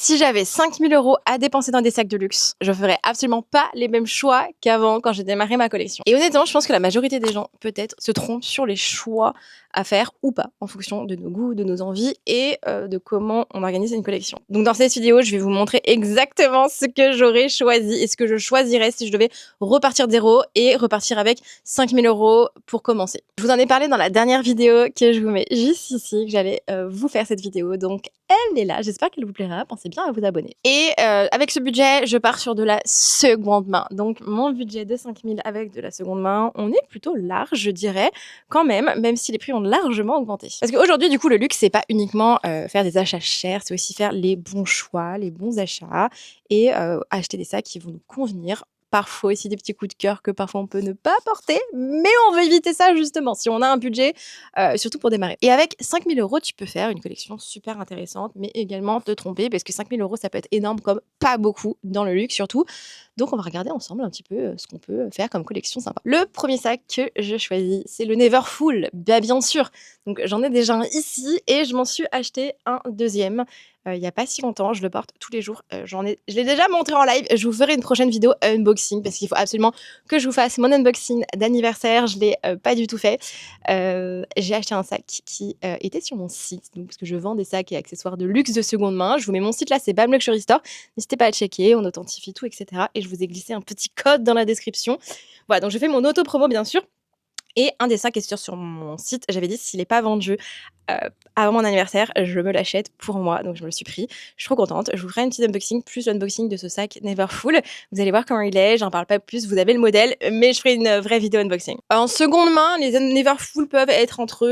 Si j'avais 5 000 € à dépenser dans des sacs de luxe, je ferais absolument pas les mêmes choix qu'avant quand j'ai démarré ma collection. Et honnêtement, je pense que la majorité des gens, peut-être, se trompent sur les choix à faire ou pas, en fonction de nos goûts, de nos envies et de comment on organise une collection. Donc dans cette vidéo, je vais vous montrer exactement ce que j'aurais choisi et ce que je choisirais si je devais repartir de zéro et repartir avec 5 000 € pour commencer. Je vous en ai parlé dans la dernière vidéo que je vous mets juste ici, que j'allais vous faire cette vidéo. Donc elle est là, j'espère qu'elle vous plaira, pensez bien à vous abonner. Et avec ce budget, je pars sur de la seconde main. Donc mon budget de 5 000 avec de la seconde main, on est plutôt large, je dirais, quand même si les prix ont largement augmenté. Parce qu'aujourd'hui, du coup, le luxe, c'est pas uniquement faire des achats chers, c'est aussi faire les bons choix, les bons achats et acheter des sacs qui vont nous convenir. Parfois aussi des petits coups de cœur que parfois on peut ne pas porter, mais on veut éviter ça justement si on a un budget, surtout pour démarrer. Et avec 5 000 € tu peux faire une collection super intéressante, mais également te tromper parce que 5 000 € ça peut être énorme comme pas beaucoup dans le luxe surtout. Donc on va regarder ensemble un petit peu ce qu'on peut faire comme collection sympa. Le premier sac que je choisis, c'est le Neverfull, bien sûr. Donc j'en ai déjà un ici et je m'en suis acheté un deuxième. Il y a pas si longtemps, je le porte tous les jours. Je l'ai déjà montré en live. Je vous ferai une prochaine vidéo unboxing parce qu'il faut absolument que je vous fasse mon unboxing d'anniversaire. Je l'ai pas du tout fait. J'ai acheté un sac qui était sur mon site, donc parce que je vends des sacs et accessoires de luxe de seconde main. Je vous mets mon site là, c'est BAM Luxury Store. N'hésitez pas à checker, on authentifie tout, etc. Et je vous ai glissé un petit code dans la description. Voilà, donc je fais mon auto-promo bien sûr. Et un des sacs est sur mon site, j'avais dit s'il n'est pas vendu avant mon anniversaire, je me l'achète pour moi, donc je me le suis pris. Je suis trop contente. Je vous ferai une petite unboxing, plus l'unboxing de ce sac Neverfull. Vous allez voir comment il est, j'en parle pas plus, vous avez le modèle, mais je ferai une vraie vidéo unboxing. En seconde main, les Neverfull peuvent être entre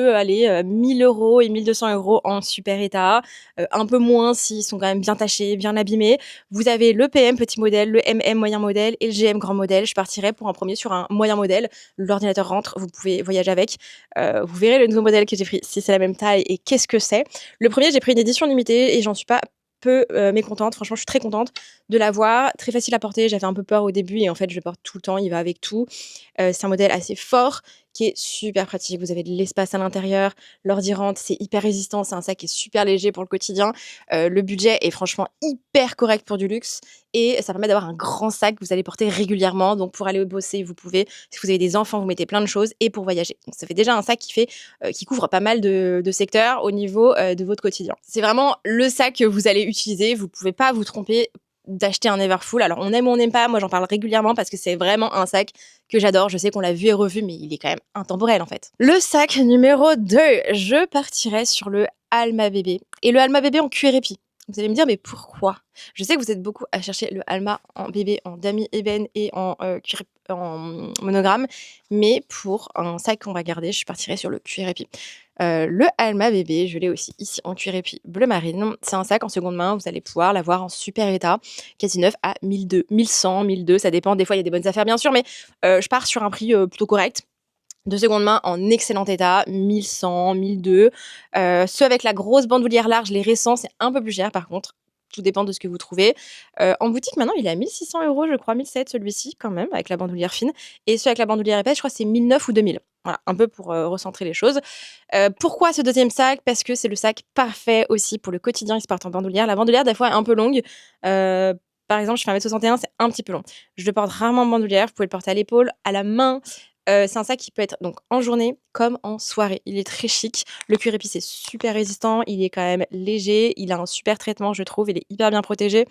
1000 € et 1200 € en super état, un peu moins s'ils sont quand même bien tachés, bien abîmés. Vous avez le PM petit modèle, le MM moyen modèle et le GM grand modèle. Je partirai pour un premier sur un moyen modèle. L'ordinateur rentre, vous pouvez voyager avec. Vous verrez le nouveau modèle que j'ai pris, si c'est la même taille et qu'est-ce que c'est. Le premier, j'ai pris une édition limitée et j'en suis pas peu mécontente. Franchement, je suis très contente de l'avoir. Très facile à porter. J'avais un peu peur au début et en fait, je le porte tout le temps. Il va avec tout. C'est un modèle assez fort qui est super pratique. Vous avez de l'espace à l'intérieur. L'ordi rentre, c'est hyper résistant. C'est un sac qui est super léger pour le quotidien. Le budget est franchement hyper correct pour du luxe et ça permet d'avoir un grand sac que vous allez porter régulièrement. Donc pour aller bosser, vous pouvez. Si vous avez des enfants, vous mettez plein de choses et pour voyager. Donc ça fait déjà un sac qui couvre pas mal de secteurs au niveau de votre quotidien. C'est vraiment le sac que vous allez utiliser. Vous pouvez pas vous tromper d'acheter un Neverfull. Alors on aime ou on n'aime pas, moi j'en parle régulièrement parce que c'est vraiment un sac que j'adore. Je sais qu'on l'a vu et revu, mais il est quand même intemporel en fait. Le sac numéro 2, je partirai sur le Alma Bébé. Et le Alma Bébé en cuir épi. Vous allez me dire, mais pourquoi? Je sais que vous êtes beaucoup à chercher le Alma en bébé, en damier ébène et en monogramme, mais pour un sac qu'on va garder, je partirai sur le cuir épi. Le Alma Bébé, je l'ai aussi ici en cuir épi bleu marine. C'est un sac en seconde main, vous allez pouvoir l'avoir en super état, quasi neuf à 1200, 1100, 1200, ça dépend. Des fois, il y a des bonnes affaires, bien sûr, mais je pars sur un prix plutôt correct. De seconde main en excellent état, 1100, 1200. Ceux avec la grosse bandoulière large, les récents, c'est un peu plus cher par contre. Tout dépend de ce que vous trouvez. En boutique, maintenant, il est à 1600 € je crois, 1700 celui-ci quand même, avec la bandoulière fine. Et ceux avec la bandoulière épaisse, je crois que c'est 1009 ou 2000. Voilà, un peu pour recentrer les choses. Pourquoi ce deuxième sac? Parce que c'est le sac parfait aussi pour le quotidien, il se porte en bandoulière. La bandoulière, des fois, est un peu longue. Par exemple, je fais 1m61, c'est un petit peu long. Je le porte rarement en bandoulière, vous pouvez le porter à l'épaule, à la main. C'est un sac qui peut être donc en journée comme en soirée. Il est très chic. Le cuir épi, c'est super résistant. Il est quand même léger. Il a un super traitement, je trouve. Il est hyper bien protégé.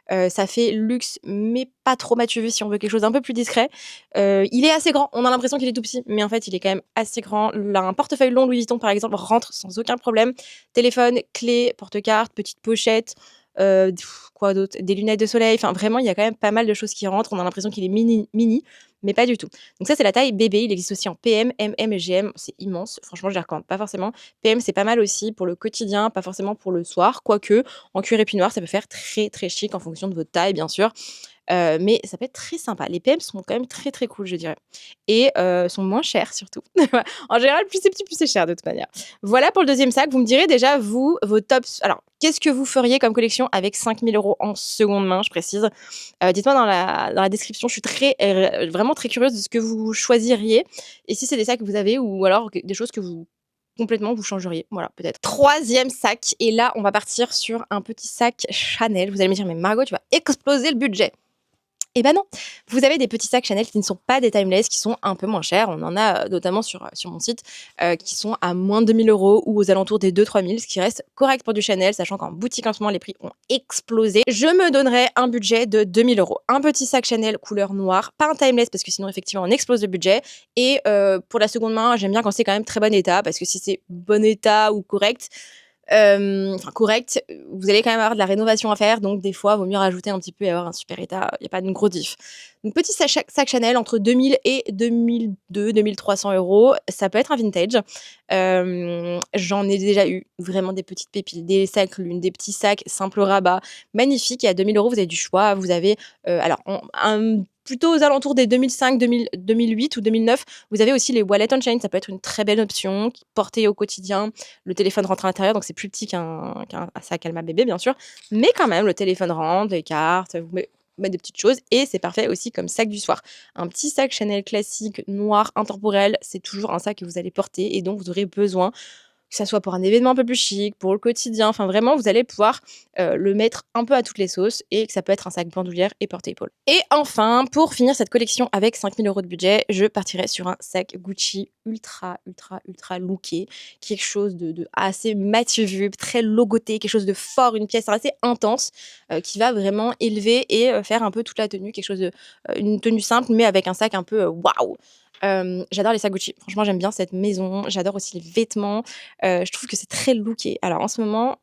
Ça fait luxe, mais pas trop matu vu si on veut quelque chose d'un peu plus discret. Il est assez grand. On a l'impression qu'il est tout petit, mais en fait, il est quand même assez grand. Là, un portefeuille long Louis Vuitton, par exemple, rentre sans aucun problème. Téléphone, clé, porte-carte, petite pochette. Quoi d'autre? Des lunettes de soleil. Enfin, vraiment, il y a quand même pas mal de choses qui rentrent. On a l'impression qu'il est mini, mais pas du tout. Donc ça, c'est la taille bébé. Il existe aussi en PM, MM et GM. C'est immense. Franchement, je les recommande pas forcément. PM, c'est pas mal aussi pour le quotidien, pas forcément pour le soir. Quoique, en cuir épi noir, ça peut faire très, très chic en fonction de votre taille, bien sûr. Mais ça peut être très sympa. Les PM sont quand même très, très cool, je dirais et sont moins chers surtout. En général, plus c'est petit, plus c'est cher de toute manière. Voilà pour le deuxième sac. Vous me direz déjà, vous, vos tops alors, qu'est-ce que vous feriez comme collection avec 5 000 € en seconde main, je précise? Dites-moi dans la description. Je suis vraiment très curieuse de ce que vous choisiriez et si c'est des sacs que vous avez ou alors des choses que vous complètement vous changeriez. Voilà, peut-être. Troisième sac, et là, on va partir sur un petit sac Chanel. Vous allez me dire, mais Margot, tu vas exploser le budget. Eh ben non, vous avez des petits sacs Chanel qui ne sont pas des timeless, qui sont un peu moins chers. On en a notamment sur mon site, qui sont à moins de 2 000 € ou aux alentours des 2 000 3 000, ce qui reste correct pour du Chanel, sachant qu'en boutique en ce moment les prix ont explosé. Je me donnerais un budget de 2 000 €. Un petit sac Chanel couleur noire, pas un timeless parce que sinon effectivement on explose le budget. Et pour la seconde main, j'aime bien quand c'est quand même très bon état, parce que si c'est bon état ou correct, correct, vous allez quand même avoir de la rénovation à faire, donc des fois, vaut mieux rajouter un petit peu et avoir un super état, il y a pas une grosse diff. Donc petit sac Chanel entre 2 000 et 2 200-2 300 €, ça peut être un vintage. J'en ai déjà eu vraiment des petites pépites, des sacs Lune, des petits sacs simple rabat, magnifiques, et à 2 000 €, vous avez du choix. Vous avez, alors plutôt aux alentours des 2005, 2008 ou 2009, vous avez aussi les Wallet on Chain, ça peut être une très belle option, portée au quotidien. Le téléphone rentre à l'intérieur, donc c'est plus petit qu'un sac Alma bébé, bien sûr. Mais quand même, le téléphone rentre, les cartes, vous mettez des petites choses. Et c'est parfait aussi comme sac du soir. Un petit sac Chanel classique, noir, intemporel, c'est toujours un sac que vous allez porter et dont vous aurez besoin, que ça soit pour un événement un peu plus chic, pour le quotidien. Enfin, vraiment, vous allez pouvoir le mettre un peu à toutes les sauces, et que ça peut être un sac bandoulière et porte-épaule. Et enfin, pour finir cette collection avec 5 000 € de budget, je partirai sur un sac Gucci ultra, ultra, ultra looké. Quelque chose de assez Mathieu vu, très logoté, quelque chose de fort, une pièce assez intense qui va vraiment élever et faire un peu toute la tenue. Quelque chose de. Une tenue simple, mais avec un sac un peu waouh! J'adore les sacs Gucci. Franchement, j'aime bien cette maison. J'adore aussi les vêtements. Je trouve que c'est très looké. Alors en ce moment,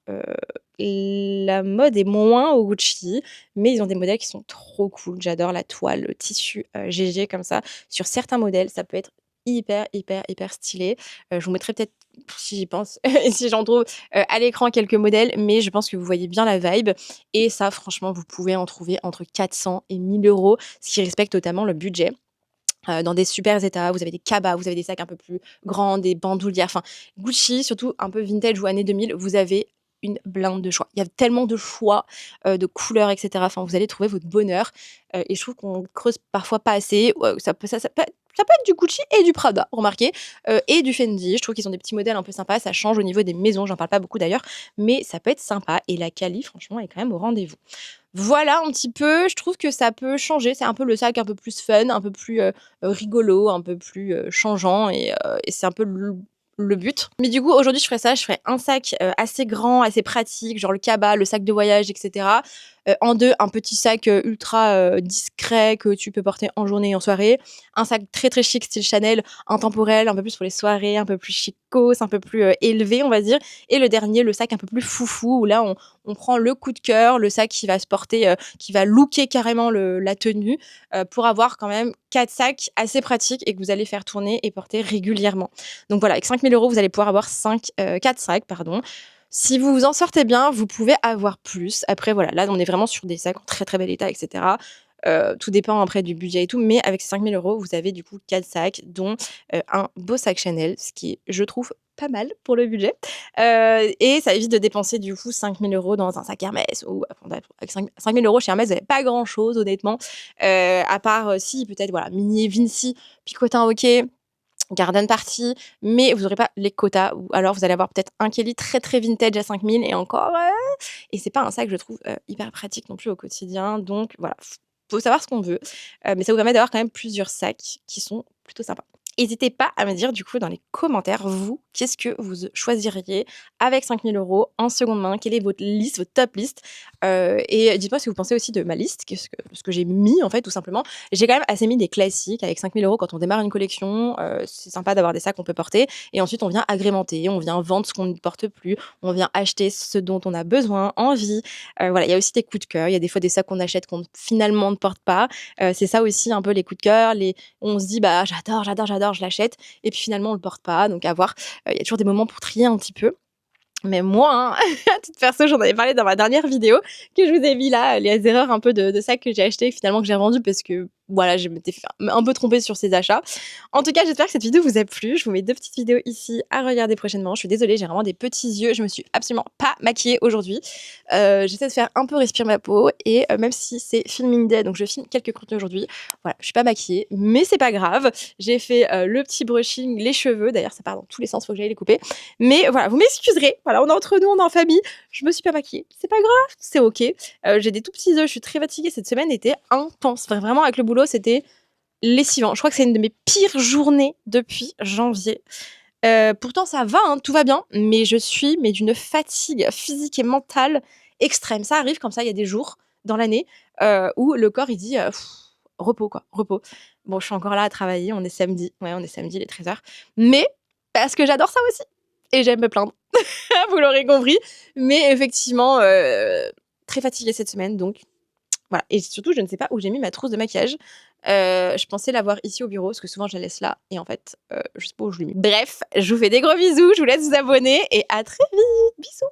la mode est moins au Gucci, mais ils ont des modèles qui sont trop cool. J'adore la toile, le tissu GG comme ça. Sur certains modèles, ça peut être hyper, hyper, hyper stylé. Je vous mettrai peut-être, si j'y pense, et si j'en trouve, à l'écran quelques modèles, mais je pense que vous voyez bien la vibe. Et ça, franchement, vous pouvez en trouver entre 400 et 1 000 €, ce qui respecte totalement le budget. Dans des super états, vous avez des cabas, vous avez des sacs un peu plus grands, des bandoulières, enfin Gucci, surtout un peu vintage ou années 2000, vous avez une blinde de choix. Il y a tellement de choix, de couleurs, et cetera. Enfin, vous allez trouver votre bonheur, et je trouve qu'on creuse parfois pas assez. Ça peut être du Gucci et du Prada, remarquez, et du Fendi. Je trouve qu'ils ont des petits modèles un peu sympas, ça change au niveau des maisons, j'en parle pas beaucoup d'ailleurs, mais ça peut être sympa, et la quali, franchement, est quand même au rendez-vous. Voilà un petit peu, je trouve que ça peut changer, c'est un peu le sac un peu plus fun, un peu plus, rigolo, un peu plus, changeant, et c'est un peu le but. Mais du coup, aujourd'hui, je ferais un sac, assez grand, assez pratique, genre le cabas, le sac de voyage, et cetera. En 2, un petit sac, ultra, discret que tu peux porter en journée et en soirée. Un sac très, très chic style Chanel, intemporel, un peu plus pour les soirées, un peu plus chicos, un peu plus, élevé, on va dire. Et le dernier, le sac un peu plus foufou, où là, on prend le coup de cœur, le sac qui va se porter, qui va looker carrément la tenue, pour avoir quand même 4 sacs assez pratiques et que vous allez faire tourner et porter régulièrement. Donc voilà, avec 5 000 €, vous allez pouvoir avoir 4 sacs, pardon. Si vous vous en sortez bien, vous pouvez avoir plus. Après voilà, là on est vraiment sur des sacs en très, très bel état, et cetera. Tout dépend après du budget et tout, mais avec ces 5 000 €, vous avez du coup 4 sacs, dont, un beau sac Chanel, ce qui est, je trouve, pas mal pour le budget. Et ça évite de dépenser du coup 5 000 € dans un sac Hermès, ou avec 5 000 € chez Hermès, vous avez pas grand chose honnêtement. À part, si peut-être voilà, Minier, Vinci, Picotin, OK, garden party, mais vous aurez pas les quotas, ou alors vous allez avoir peut-être un Kelly très, très vintage à 5 000, et encore, et c'est pas un sac, je trouve, hyper pratique non plus au quotidien. Donc voilà, faut savoir ce qu'on veut, mais ça vous permet d'avoir quand même plusieurs sacs qui sont plutôt sympas. N'hésitez pas à me dire du coup dans les commentaires, vous, qu'est-ce que vous choisiriez avec 5 000 € en seconde main? Quelle est votre liste, votre top liste? Et dites-moi ce que vous pensez aussi de ma liste, ce que j'ai mis en fait, tout simplement. J'ai quand même assez mis des classiques avec 5 000 € quand on démarre une collection. C'est sympa d'avoir des sacs qu'on peut porter, et ensuite on vient agrémenter, on vient vendre ce qu'on ne porte plus, on vient acheter ce dont on a besoin, envie. Voilà, il y a aussi des coups de cœur, il y a des fois des sacs qu'on achète qu'on finalement ne porte pas. C'est ça aussi un peu les coups de cœur, on se dit bah j'adore, j'adore, j'adore, je l'achète, et puis finalement on le porte pas, donc à voir. Il y a toujours des moments pour trier un petit peu. Mais moi, hein, à titre perso, j'en avais parlé dans ma dernière vidéo que je vous ai mis là, les erreurs un peu de sacs que j'ai achetés, finalement que j'ai vendus parce que voilà, je m'étais fait un peu trompée sur ces achats. En tout cas, j'espère que cette vidéo vous a plu. Je vous mets 2 petites vidéos ici à regarder prochainement. Je suis désolée, j'ai vraiment des petits yeux. Je me suis absolument pas maquillée aujourd'hui. J'essaie de faire un peu respirer ma peau et même si c'est filming day, donc je filme quelques contenus aujourd'hui, voilà, je suis pas maquillée, mais c'est pas grave. J'ai fait le petit brushing, les cheveux. D'ailleurs, ça part dans tous les sens, faut que j'aille les couper. Mais voilà, vous m'excuserez. Voilà, on est entre nous, on est en famille. Je me suis pas maquillée. C'est pas grave, c'est OK. J'ai des tout petits œufs, je suis très fatiguée. Cette semaine était intense. Enfin, vraiment, avec le boulot, c'était lessivant. Je crois que c'est une de mes pires journées depuis janvier. Pourtant, ça va, hein, tout va bien, mais je suis d'une fatigue physique et mentale extrême. Ça arrive comme ça, il y a des jours dans l'année où le corps, il dit repos, quoi, repos. Bon, je suis encore là à travailler, on est samedi. Ouais, on est samedi, il est 13h. Mais parce que j'adore ça aussi. Et j'aime me plaindre. Vous l'aurez compris. Mais effectivement, très fatiguée cette semaine, donc voilà. Et surtout, je ne sais pas où j'ai mis ma trousse de maquillage. Je pensais l'avoir ici au bureau, parce que souvent je la laisse là. Et en fait, je sais pas où je l'ai mis. Bref, je vous fais des gros bisous, je vous laisse vous abonner et à très vite. Bisous.